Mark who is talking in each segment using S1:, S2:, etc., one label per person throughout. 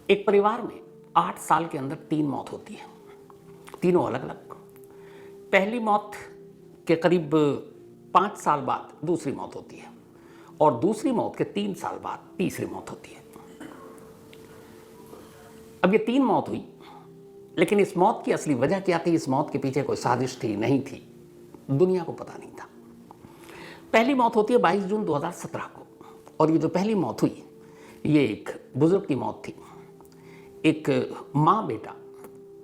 S1: एक परिवार में 8 साल के अंदर 3 मौत होती है, तीनों अलग अलग। पहली मौत के करीब 5 साल बाद दूसरी मौत होती है और दूसरी मौत के 3 साल बाद तीसरी मौत होती है। अब ये 3 मौत हुई, लेकिन इस मौत की असली वजह क्या थी, इस मौत के पीछे कोई साजिश थी नहीं थी, दुनिया को पता नहीं था। पहली मौत होती है 22 जून 2017 को, और ये जो पहली मौत हुई ये एक बुजुर्ग की मौत थी। एक माँ बेटा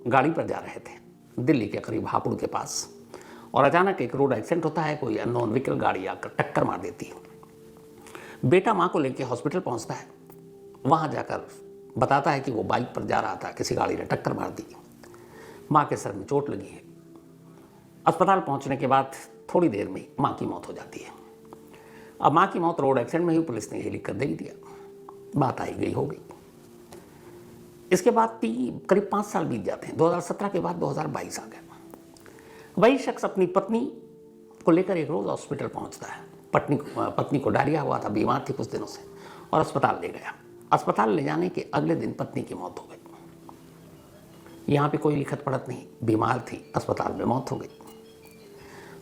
S1: गाड़ी पर जा रहे थे दिल्ली के करीब हापुड़ के पास, और अचानक एक रोड एक्सीडेंट होता है, कोई अननोन व्हीकल गाड़ी आकर टक्कर मार देती है। बेटा माँ को लेकर हॉस्पिटल पहुंचता है, वहां जाकर बताता है कि वो बाइक पर जा रहा था, किसी गाड़ी ने टक्कर मार दी, माँ के सर में चोट लगी है। अस्पताल पहुंचने के बाद थोड़ी देर में माँ की मौत हो जाती है। अब माँ की मौत रोड एक्सीडेंट में ही पुलिस ने ये लिख कर दे दिया, बात आई गई हो गई। इसके बाद करीब 5 साल बीत जाते हैं। 2017 के बाद 2022 आ गया। वही शख्स अपनी पत्नी को लेकर एक रोज हॉस्पिटल पहुंचता है। पत्नी को डायरिया हुआ था, बीमार थी कुछ दिनों से, और अस्पताल ले गया। अस्पताल ले जाने के अगले दिन पत्नी की मौत हो गई। यहाँ पे कोई लिखत पढ़त नहीं, बीमार थी, अस्पताल में मौत हो गई।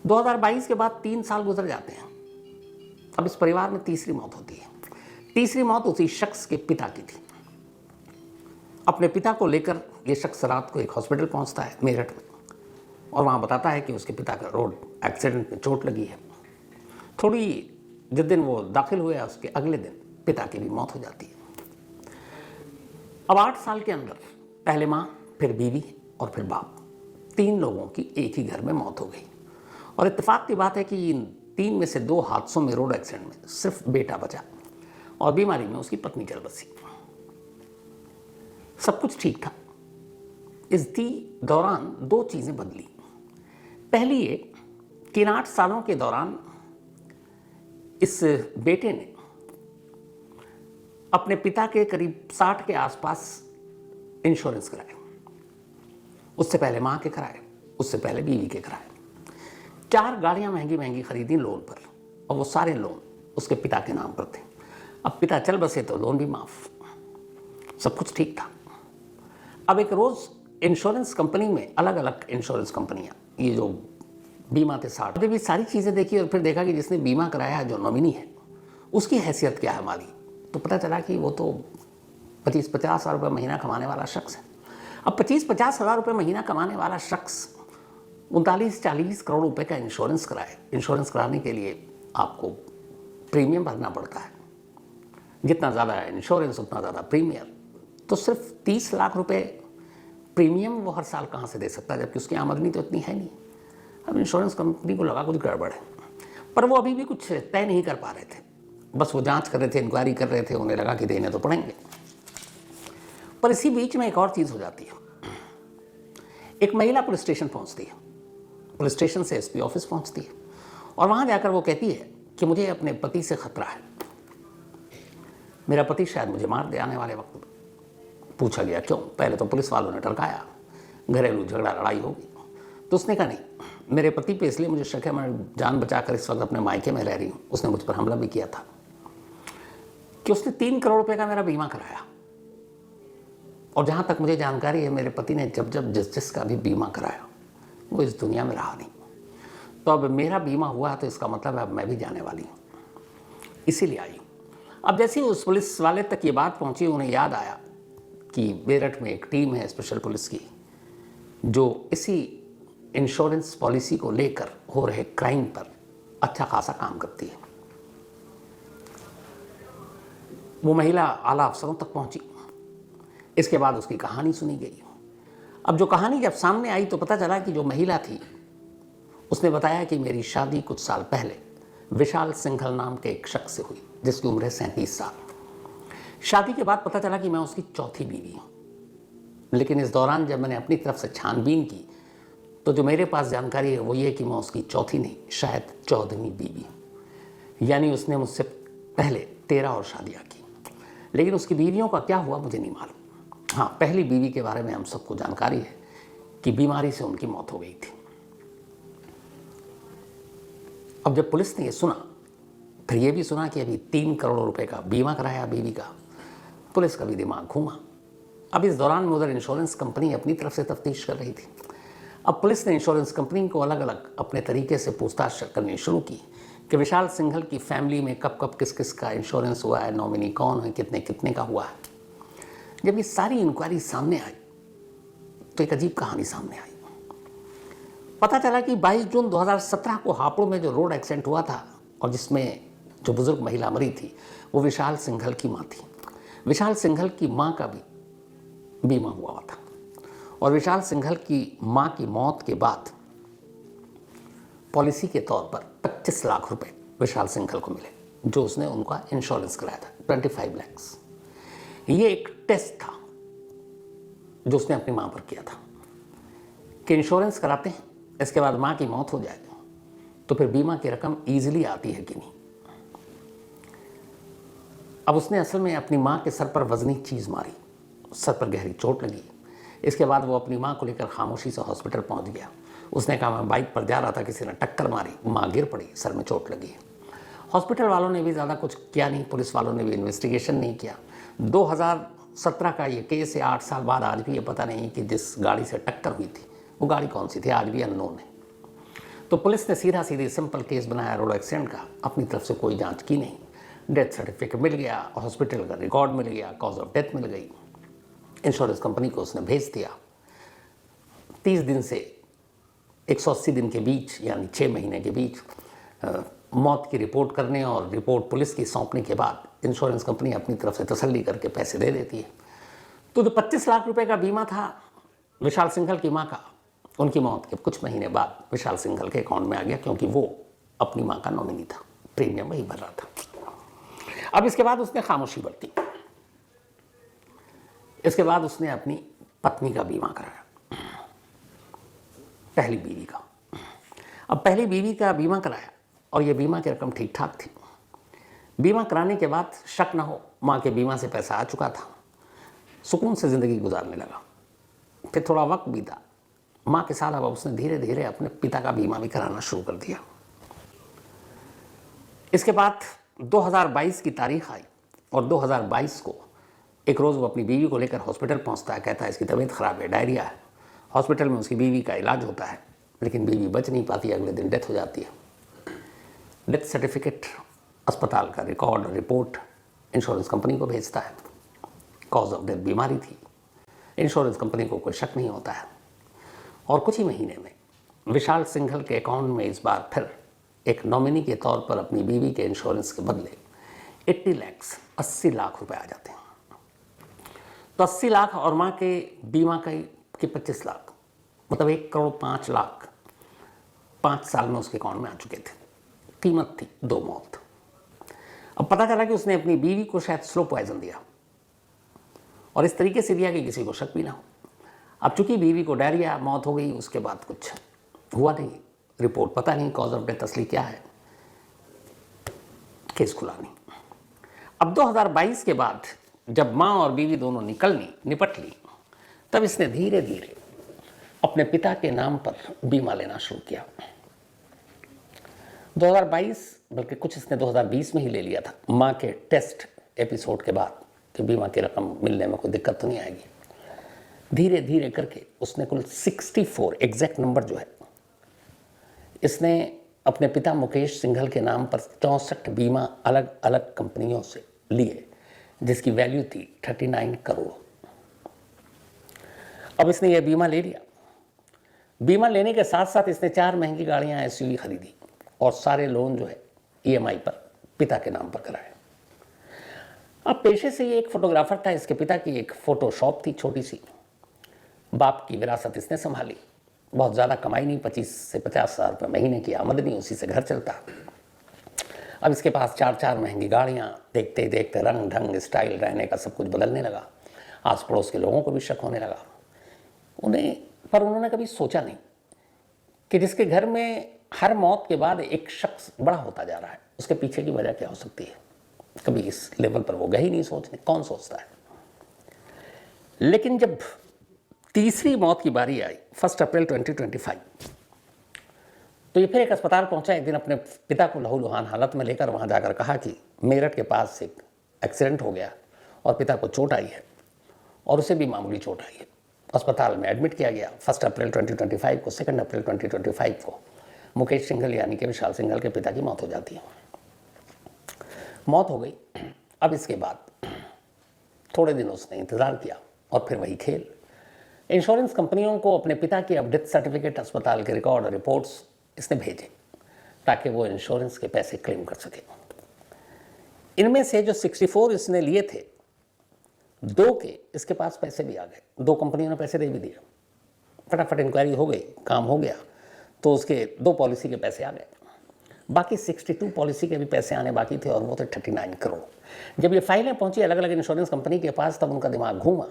S1: 2022 के बाद 3 साल गुजर जाते हैं। अब इस परिवार में तीसरी मौत होती है। तीसरी मौत उसी शख्स के पिता की थी। अपने पिता को लेकर ये शख्स रात को एक हॉस्पिटल पहुंचता है मेरठ में, और वहां बताता है कि उसके पिता का रोड एक्सीडेंट में चोट लगी है। थोड़ी जिस दिन वो दाखिल हुए उसके अगले दिन पिता की भी मौत हो जाती है। अब 8 साल के अंदर पहले माँ, फिर बीवी और फिर बाप, 3 लोगों की एक ही घर में मौत हो गई। और इत्तेफाक की बात है कि इन 3 में से 2 हादसों में, रोड एक्सीडेंट में, सिर्फ बेटा बचा और बीमारी में उसकी पत्नी चल बसी। सब कुछ ठीक था। इस दौरान 2 चीजें बदली। पहली ये कि इन 8 सालों के दौरान इस बेटे ने अपने पिता के करीब 60 के आसपास इंश्योरेंस कराए। उससे पहले मां के कराए, उससे पहले बीवी के कराए। 4 गाड़ियां महंगी महंगी खरीदी लोन पर, और वो सारे लोन उसके पिता के नाम पर थे। अब पिता चल बसे तो लोन भी माफ, सब कुछ ठीक था। अब एक रोज इंश्योरेंस कंपनी में, अलग अलग इंश्योरेंस कंपनियां, ये जो बीमा के साथ भी सारी चीजें देखी, और फिर देखा कि जिसने बीमा कराया है, जो नॉमिनी है, उसकी हैसियत क्या है हमारी, तो पता चला कि वो तो 25-50 हज़ार रुपये महीना कमाने वाला शख्स है। अब 25-50 हज़ार रुपये महीना कमाने वाला शख्स 39-40 करोड़ रुपए का इंश्योरेंस कराए। इंश्योरेंस कराने के लिए आपको प्रीमियम भरना पड़ता है, जितना ज़्यादा इंश्योरेंस उतना ज़्यादा प्रीमियम। तो सिर्फ 30 लाख रुपए प्रीमियम वो हर साल कहाँ से दे सकता है, जबकि उसकी आमदनी तो इतनी है नहीं। अब इंश्योरेंस कंपनी को लगा कुछ गड़बड़ है, पर वो अभी भी कुछ तय नहीं कर पा रहे थे। बस वो जांच कर रहे थे, इंक्वायरी कर रहे थे, उन्हें लगा कि देने तो पड़ेंगे। पर इसी बीच में एक और चीज़ हो जाती है। एक महिला पुलिस स्टेशन पहुंचती है, पुलिस स्टेशन से एसपी ऑफिस पहुंचती है, और वहां जाकर वो कहती है कि मुझे अपने पति से खतरा है, मेरा पति शायद मुझे मार दे आने वाले वक्त। पूछा गया क्यों? पहले तो पुलिस वालों ने टरकाया, घरेलू झगड़ा, लड़ाई होगी। तो उसने कहा नहीं, मेरे पति पे इसलिए मुझे शक है, मैं जान बचाकर इस वक्त अपने मायके में रह रही हूँ। उसने मुझ पर हमला भी किया था कि उसने 3 करोड़ रुपए का मेरा बीमा कराया, और जहां तक मुझे जानकारी है मेरे पति ने जब जब जिस का भी बीमा कराया वो इस दुनिया में रहा नहीं। तो अब मेरा बीमा हुआ तो इसका मतलब है अब मैं भी जाने वाली हूँ, इसीलिए आई हूँ। अब जैसे ही उस पुलिस वाले तक ये बात पहुंची, उन्हें याद आया कि मेरठ में एक टीम है स्पेशल पुलिस की, जो इसी इंश्योरेंस पॉलिसी को लेकर हो रहे क्राइम पर अच्छा खासा काम करती है। वो महिला आला अफसरों तक पहुंची। इसके बाद उसकी कहानी सुनी गई। अब जो कहानी जब सामने आई तो पता चला कि जो महिला थी उसने बताया कि मेरी शादी कुछ साल पहले विशाल सिंघल नाम के एक शख्स से हुई, जिसकी उम्र है 37 साल। शादी के बाद पता चला कि मैं उसकी चौथी बीवी हूं, लेकिन इस दौरान जब मैंने अपनी तरफ से छानबीन की तो जो मेरे पास जानकारी है वो ये कि मैं उसकी चौथी नहीं, शायद 14वीं बीवी हूं। यानी उसने मुझसे पहले 13 और शादियां की, लेकिन उसकी बीवियों का क्या हुआ मुझे नहीं मालूम। हाँ, पहली बीवी के बारे में हम सबको जानकारी है कि बीमारी से उनकी मौत हो गई थी। अब जब पुलिस ने ये सुना, फिर ये भी सुना कि अभी 3 करोड़ रुपए का बीमा कराया बीवी का, पुलिस का भी दिमाग घूमा। अब इस दौरान में उधर इंश्योरेंस कंपनी अपनी तरफ से तफ्तीश कर रही थी। अब पुलिस ने इंश्योरेंस कंपनी को अलग अलग अपने तरीके से पूछताछ करनी शुरू की कि विशाल सिंघल की फैमिली में कब कब किस किस का इंश्योरेंस हुआ है, नॉमिनी कौन है, कितने कितने का हुआ है। जब ये सारी इंक्वायरी सामने आई तो एक अजीब कहानी सामने आई। पता चला कि 22 जून 2017 को हापुड़ में जो रोड एक्सीडेंट हुआ था और जिसमें जो बुजुर्ग महिला मरी थी वो विशाल सिंघल की माँ थी। विशाल सिंघल की माँ का भी बीमा हुआ था और विशाल सिंघल की माँ की मौत के बाद पॉलिसी के तौर पर 25 लाख रुपए विशाल सिंघल को मिले जो उसने उनका इंश्योरेंस कराया था, 25 लाख। ये एक टेस्ट था जो उसने अपनी माँ पर किया था कि इंश्योरेंस कराते हैं, इसके बाद माँ की मौत हो जाए तो फिर बीमा की रकम ईजिली आती है कि नहीं। अब उसने असल में अपनी माँ के सर पर वजनी चीज़ मारी, सर पर गहरी चोट लगी। इसके बाद वो अपनी माँ को लेकर खामोशी से हॉस्पिटल पहुंच गया। उसने कहा मैं बाइक पर जा रहा था, किसी ने टक्कर मारी, माँ गिर पड़ी, सर में चोट लगी। हॉस्पिटल वालों ने भी ज़्यादा कुछ किया नहीं, पुलिस वालों ने भी इन्वेस्टिगेशन नहीं किया। 2017 का ये केस है, 8 साल बाद आज भी ये पता नहीं कि जिस गाड़ी से टक्कर हुई थी वो गाड़ी कौन सी थी, आज भी अननोन है। तो पुलिस ने सीधा सीधी सिंपल केस बनाया रोड एक्सीडेंट का, अपनी तरफ से कोई जांच की नहीं। डेथ सर्टिफिकेट मिल गया, हॉस्पिटल का रिकॉर्ड मिल गया, कॉज ऑफ डेथ मिल गई, इंश्योरेंस कंपनी को उसने भेज दिया। 30 दिन से 180 दिन के बीच यानी 6 महीने के बीच मौत की रिपोर्ट करने और रिपोर्ट पुलिस की सौंपने के बाद इंश्योरेंस कंपनी अपनी तरफ से तसल्ली करके पैसे दे देती है। तो जो 25 लाख रुपए का बीमा था विशाल सिंघल की माँ का, उनकी मौत के कुछ महीने बाद विशाल सिंघल के अकाउंट में आ गया क्योंकि वो अपनी माँ का नॉमिनी था, प्रीमियम वही भर रहा था। अब इसके बाद उसने खामोशी बरती। इसके बाद उसने अपनी पत्नी का बीमा कराया, पहली बीवी का। अब पहली बीवी का बीमा कराया और ये बीमा की रकम ठीक ठाक थी। बीमा कराने के बाद शक न हो माँ के बीमा से पैसा आ चुका था, सुकून से ज़िंदगी गुजारने लगा। फिर थोड़ा वक्त बीता, माँ के साथ अब उसने धीरे धीरे अपने पिता का बीमा भी कराना शुरू कर दिया। इसके बाद 2022 की तारीख आई और 2022 को एक रोज़ वो अपनी बीवी को लेकर हॉस्पिटल पहुंचता है, कहता है इसकी तबीयत ख़राब है, डायरिया है। हॉस्पिटल में उसकी बीवी का इलाज होता है लेकिन बीवी बच नहीं पाती, अगले दिन डेथ हो जाती है। डेथ सर्टिफिकेट, अस्पताल का रिकॉर्ड, रिपोर्ट इंश्योरेंस कंपनी को भेजता है। कॉज ऑफ डेथ बीमारी थी, इंश्योरेंस कंपनी को कोई शक नहीं होता है। और कुछ ही महीने में विशाल सिंघल के अकाउंट में इस बार फिर एक नॉमिनी के तौर पर अपनी बीवी के इंश्योरेंस के बदले 80 लाख 80 लाख रुपए आ जाते हैं। तो 80 लाख और माँ के बीमा के 25 लाख, मतलब 1 करोड़ 5 लाख 5 साल में उसके अकाउंट में आ चुके थे। कीमत थी 2 मौत। अब पता चला कि उसने अपनी बीवी को शायद स्लो पॉइजन दिया और इस तरीके से दिया कि किसी को शक भी ना हो। अब चूंकि बीवी को डायरिया, मौत हो गई, उसके बाद कुछ हुआ नहीं, रिपोर्ट पता नहीं, कॉज ऑफ डेथ असली क्या है, केस खुला नहीं। अब 2022 के बाद जब माँ और बीवी दोनों निपट ली, तब इसने धीरे धीरे अपने पिता के नाम पर बीमा लेना शुरू किया। 2022 बल्कि कुछ इसने 2020 में ही ले लिया था, माँ के टेस्ट एपिसोड के बाद कि बीमा की रकम मिलने में कोई दिक्कत तो नहीं आएगी। धीरे धीरे करके उसने कुल 64 एग्जैक्ट नंबर जो है इसने अपने पिता मुकेश सिंघल के नाम पर 64 बीमा अलग अलग कंपनियों से लिए, जिसकी वैल्यू थी 39 करोड़। अब इसने यह बीमा ले लिया। बीमा लेने के साथ साथ इसने 4 महंगी गाड़ियां एसयूवी खरीदी और सारे लोन जो है ईएमआई पर पिता के नाम पर कराए। अब पेशे से ये एक फोटोग्राफर था, इसके पिता की एक फोटो शॉप थी छोटी सी। बाप की विरासत इसने संभाली, बहुत ज़्यादा कमाई नहीं, 25 से 50 हज़ार रुपये महीने की आमदनी, उसी से घर चलता। अब इसके पास 4 महंगी गाड़ियाँ, देखते ही देखते रंग ढंग स्टाइल रहने का सब कुछ बदलने लगा। आस पड़ोस के लोगों को भी शक होने लगा पर उन्होंने कभी सोचा नहीं कि जिसके घर में हर मौत के बाद एक शख्स बड़ा होता जा रहा है, उसके पीछे की वजह क्या हो सकती है। कभी इस लेवल पर वो गए ही नहीं सोचने, कौन सोचता है। लेकिन जब तीसरी मौत की बारी आई 1 अप्रैल 2025, तो ये फिर एक अस्पताल पहुंचा। एक दिन अपने पिता को लहूलुहान हालत में लेकर वहां जाकर कहा कि मेरठ के पास एक एक्सीडेंट हो गया और पिता को चोट आई है और उसे भी मामूली चोट आई है। अस्पताल में एडमिट किया गया। 1 अप्रैल 2025 को, 2 अप्रैल 2025 को मुकेश सिंघल यानी कि विशाल सिंघल के पिता की मौत हो जाती है। मौत हो गई। अब इसके बाद थोड़े दिन उसने इंतज़ार किया और फिर वही खेल। इंश्योरेंस कंपनियों को अपने पिता की अब डेथ सर्टिफिकेट, अस्पताल के रिकॉर्ड और रिपोर्ट्स इसने भेजे ताकि वो इंश्योरेंस के पैसे क्लेम कर सके। इनमें से जो 64 इसने लिए थे, 2 के इसके पास पैसे भी आ गए। 2 कंपनियों ने पैसे दे भी दिए। फटाफट इंक्वायरी हो गई, काम हो गया, तो उसके 2 पॉलिसी के पैसे आ गए। बाकी 62 पॉलिसी के भी पैसे आने बाकी थे और वो थे 39 करोड़। जब ये फाइलें पहुंची अलग अलग इंश्योरेंस कंपनी के पास, तब उनका दिमाग घूमा।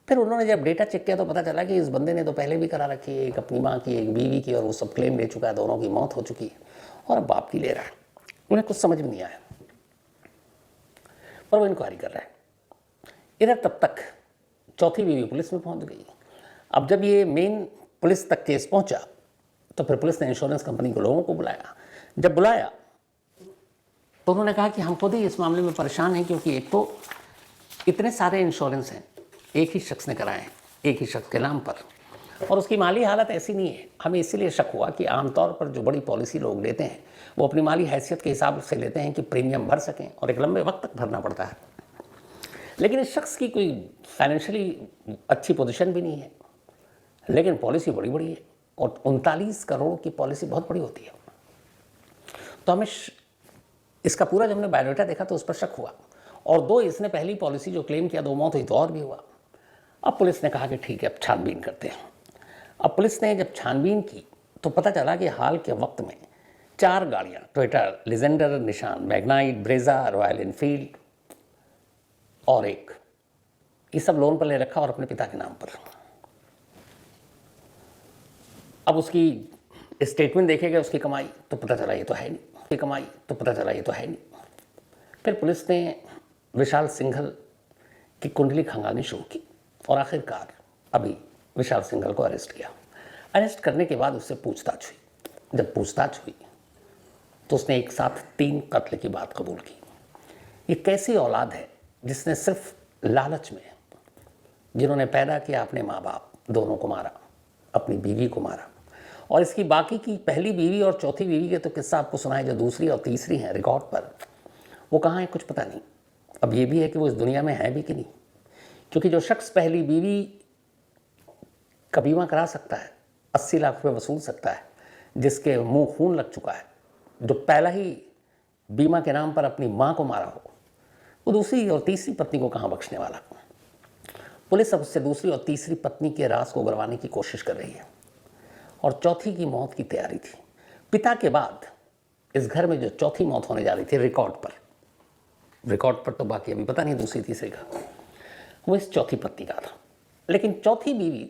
S1: फिर उन्होंने जब डेटा चेक किया तो पता चला कि इस बंदे ने तो पहले भी करा रखी है, एक अपनी माँ की, एक बीवी की, और वो सब क्लेम ले चुका है, दोनों की मौत हो चुकी है, और अब बाप की ले रहा है। उन्हें कुछ समझ में नहीं आया, पर वो इंक्वायरी कर रहा है। इधर तब तक चौथी बीवी पुलिस में पहुंच गई। अब जब ये मेन पुलिस तक केस पहुंचा तो फिर पुलिस ने इंश्योरेंस कंपनी के लोगों को बुलाया। जब बुलाया तो उन्होंने कहा कि हम खुद ही इस मामले में परेशान हैं, क्योंकि एक तो इतने सारे इंश्योरेंस हैं, एक ही शख्स ने कराए हैं, एक ही शख्स के नाम पर, और उसकी माली हालत ऐसी नहीं है। हमें इसीलिए शक हुआ कि आमतौर पर जो बड़ी पॉलिसी लोग लेते हैं वो अपनी माली हैसियत के हिसाब से लेते हैं कि प्रीमियम भर सकें, और एक लंबे वक्त तक भरना पड़ता है। लेकिन इस शख्स की कोई फाइनेंशियली अच्छी पोजीशन भी नहीं है, लेकिन पॉलिसी बड़ी बड़ी है, और 39 करोड़ की पॉलिसी बहुत बड़ी होती है। तो हमें इसका पूरा जब हमने बायोडाटा देखा तो उस पर शक हुआ, और 2 इसने पहली पॉलिसी जो क्लेम किया, 2 मौत हुई तो और भी हुआ। अब पुलिस ने कहा कि ठीक है, अब छानबीन करते हैं। अब पुलिस ने जब छानबीन की तो पता चला कि हाल के वक्त में 4 गाड़ियाँ, टोयोटा लेजेंडर, निशान मैग्नाइट, ब्रेजा, रॉयल एनफील्ड और एक, ये सब लोन पर ले रखा और अपने पिता के नाम पर। अब उसकी स्टेटमेंट देखेगा, उसकी कमाई, तो पता चला ये तो है नहीं, उसकी कमाई तो पता चला ये तो है नहीं। फिर पुलिस ने विशाल सिंघल की कुंडली खंगालनी शुरू की, और आखिरकार अभी विशाल सिंघल को अरेस्ट किया। अरेस्ट करने के बाद उससे पूछताछ हुई। जब पूछताछ हुई तो उसने एक साथ 3 कत्ल की बात कबूल की। ये कैसी औलाद है जिसने सिर्फ लालच में, जिन्होंने पैदा किया अपने माँ बाप दोनों को मारा, अपनी बीवी को मारा, और इसकी बाकी की पहली बीवी और चौथी बीवी के तो किस्सा आपको सुनाए, जो दूसरी और तीसरी हैं रिकॉर्ड पर, वो कहाँ है कुछ पता नहीं। अब ये भी है कि वो इस दुनिया में है भी कि नहीं, क्योंकि जो शख्स पहली बीवी का बीमा करा सकता है, 80 लाख रुपए वसूल सकता है, जिसके मुंह खून लग चुका है, जो पहला ही बीमा के नाम पर अपनी माँ को मारा हो, वो दूसरी और तीसरी पत्नी को कहाँ बख्शने वाला। पुलिस अब उससे दूसरी और तीसरी पत्नी के राज को उगलवाने की कोशिश कर रही है, और चौथी की मौत की तैयारी थी। पिता के बाद इस घर में जो चौथी मौत होने जा रही थी, रिकॉर्ड पर तो बाकी अभी पता नहीं दूसरी तीसरी का, वो इस चौथी पत्नी का था। लेकिन चौथी बीवी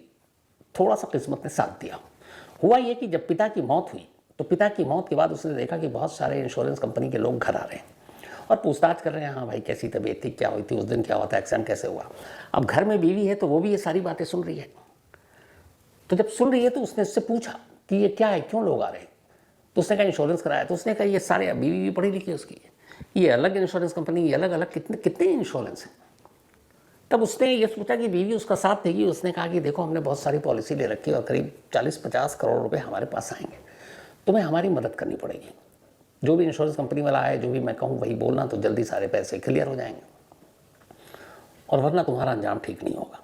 S1: थोड़ा सा किस्मत ने साथ दिया। हुआ ये कि जब पिता की मौत हुई तो पिता की मौत के बाद उसने देखा कि बहुत सारे इंश्योरेंस कंपनी के लोग घर आ रहे हैं और पूछताछ कर रहे हैं, हाँ भाई कैसी तबीयत थी, क्या हुई थी उस दिन, क्या हुआ था, एक्सीडेंट कैसे हुआ। अब घर में बीवी है तो वो भी ये सारी बातें सुन रही है। तो जब सुन रही है तो उसने उससे पूछा कि ये क्या है, क्यों लोग आ रहे हैं। तो उसने कहा इंश्योरेंस कराया। तो उसने कहा ये सारे, बीवी भी पढ़ी लिखी उसकी, ये अलग इंश्योरेंस कंपनी, ये अलग अलग, कितने इंश्योरेंस हैं। तब उसने ये सोचा कि बीवी उसका साथ देगी। उसने कहा कि देखो हमने बहुत सारी पॉलिसी ले रखी है और करीब 40-50 करोड़ रुपए हमारे पास आएंगे, तुम्हें हमारी मदद करनी पड़ेगी। जो भी इंश्योरेंस कंपनी वाला आए, जो भी मैं कहूँ वही बोलना, तो जल्दी सारे पैसे क्लियर हो जाएंगे, और वरना तुम्हारा अंजाम ठीक नहीं होगा।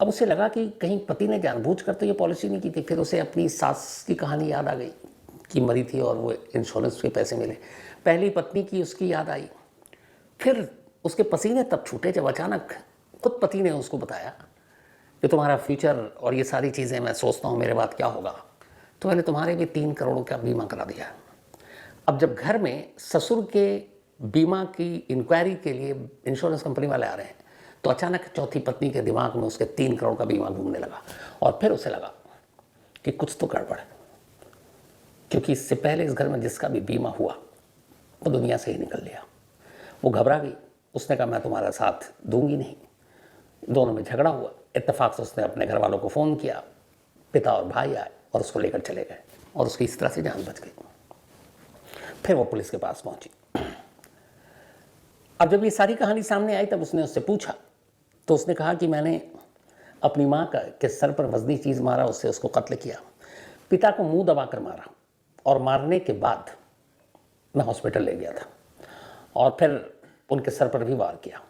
S1: अब उसे लगा कि कहीं पति ने जानबूझकर तो ये पॉलिसी नहीं की थी। फिर उसे अपनी सास की कहानी याद आ गई कि मरी थी और वो इंश्योरेंस के पैसे मिले। पहली पत्नी की उसकी याद आई। फिर उसके पसीने तब छूटे जब अचानक खुद पति ने उसको बताया कि तुम्हारा फ्यूचर और ये सारी चीज़ें मैं सोचता हूँ मेरे बाद क्या होगा, तो मैंने तुम्हारे भी 3 करोड़ का बीमा करा दिया। अब जब घर में ससुर के बीमा की इंक्वायरी के लिए इंश्योरेंस कंपनी वाले आ रहे हैं तो अचानक चौथी पत्नी के दिमाग में उसके 3 करोड़ का बीमा घूमने लगा, और फिर उसे लगा कि कुछ तो गड़बड़ है, क्योंकि इससे पहले इस घर में जिसका भी बीमा हुआ वो दुनिया से ही निकल लिया। वो घबरा गई। उसने कहा मैं तुम्हारा साथ दूंगी नहीं। दोनों में झगड़ा हुआ। इत्तेफाक से उसने अपने घर वालों को फ़ोन किया, पिता और भाई आए और उसको लेकर चले गए, और उसकी इस तरह से जान बच गई। फिर वो पुलिस के पास पहुंची। अब जब ये सारी कहानी सामने आई तब उसने उससे पूछा तो उसने कहा कि मैंने अपनी माँ के सर पर वजनी चीज़ मारा, उससे उसको कत्ल किया, पिता को मुंह दबाकर मारा और मारने के बाद मैं हॉस्पिटल ले गया था और फिर उनके सर पर भी वार किया।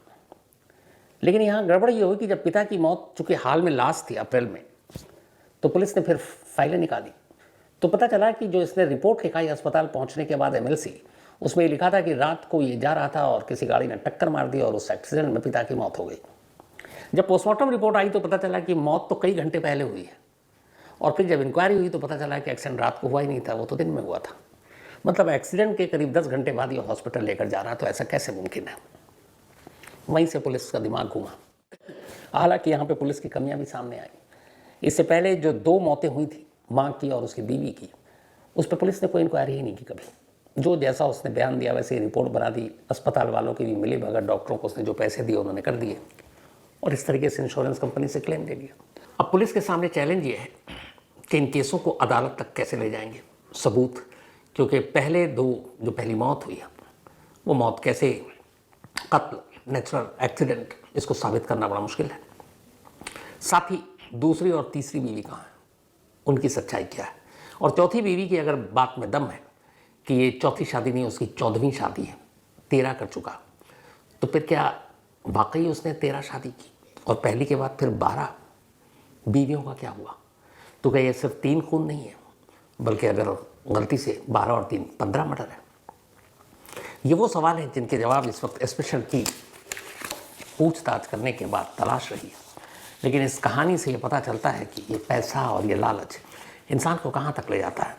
S1: लेकिन यहाँ गड़बड़ ये हुई कि जब पिता की मौत चूँकि हाल में लाश थी अप्रैल में, तो पुलिस ने फिर फाइलें निकाली तो पता चला कि जो इसने रिपोर्ट लिखाई अस्पताल पहुँचने के बाद MLC, उसमें ये लिखा था कि रात को ये जा रहा था और किसी गाड़ी ने टक्कर मार दी और उस एक्सीडेंट में पिता की मौत हो गई। जब पोस्टमार्टम रिपोर्ट आई तो पता चला कि मौत तो कई घंटे पहले हुई है और फिर जब इंक्वायरी हुई तो पता चला कि एक्सीडेंट रात को हुआ ही नहीं था, वो तो दिन में हुआ था। मतलब एक्सीडेंट के करीब 10 घंटे बाद ये हॉस्पिटल लेकर जा रहा, तो ऐसा कैसे मुमकिन है? वहीं से पुलिस का दिमाग घूमा। हालांकि यहाँ पे पुलिस की कमियां भी सामने आई। इससे पहले जो 2 मौतें हुई थी, माँ की और उसकी बीवी की, उस पर पुलिस ने कोई इंक्वायरी ही नहीं की कभी। जो जैसा उसने बयान दिया वैसे रिपोर्ट बना दी, अस्पताल वालों की भी मिली भगत, डॉक्टरों को उसने जो पैसे दिए उन्होंने कर दिए और इस तरीके से इंश्योरेंस कंपनी से क्लेम ले लिया। अब पुलिस के सामने चैलेंज ये है कि इन केसों को अदालत तक कैसे ले जाएंगे, सबूत, क्योंकि पहले 2 जो पहली मौत हुई है वो मौत कैसे कत्ल, नेचुरल एक्सीडेंट, इसको साबित करना बड़ा मुश्किल है। साथ ही दूसरी और तीसरी बीवी कहाँ है, उनकी सच्चाई क्या है, और चौथी बीवी की अगर बात में दम है कि ये चौथी शादी नहीं उसकी 14वीं शादी है, 13 कर चुका, तो फिर क्या वाकई उसने 13 शादी की और पहली के बाद फिर 12 बीवियों का क्या हुआ? तो क्या ये सिर्फ 3 खून नहीं है, बल्कि अगर गलती से 12 और 3 15 मर्डर है? ये वो सवाल हैं जिनके जवाब इस वक्त स्पेशल की पूछताछ करने के बाद तलाश रही है। लेकिन इस कहानी से ये पता चलता है कि ये पैसा और ये लालच इंसान को कहाँ तक ले जाता है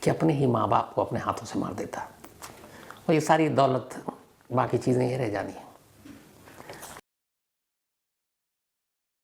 S1: कि अपने ही माँ बाप को अपने हाथों से मार देता है। और ये सारी दौलत, बाकी चीज़ें ये रह जानी है।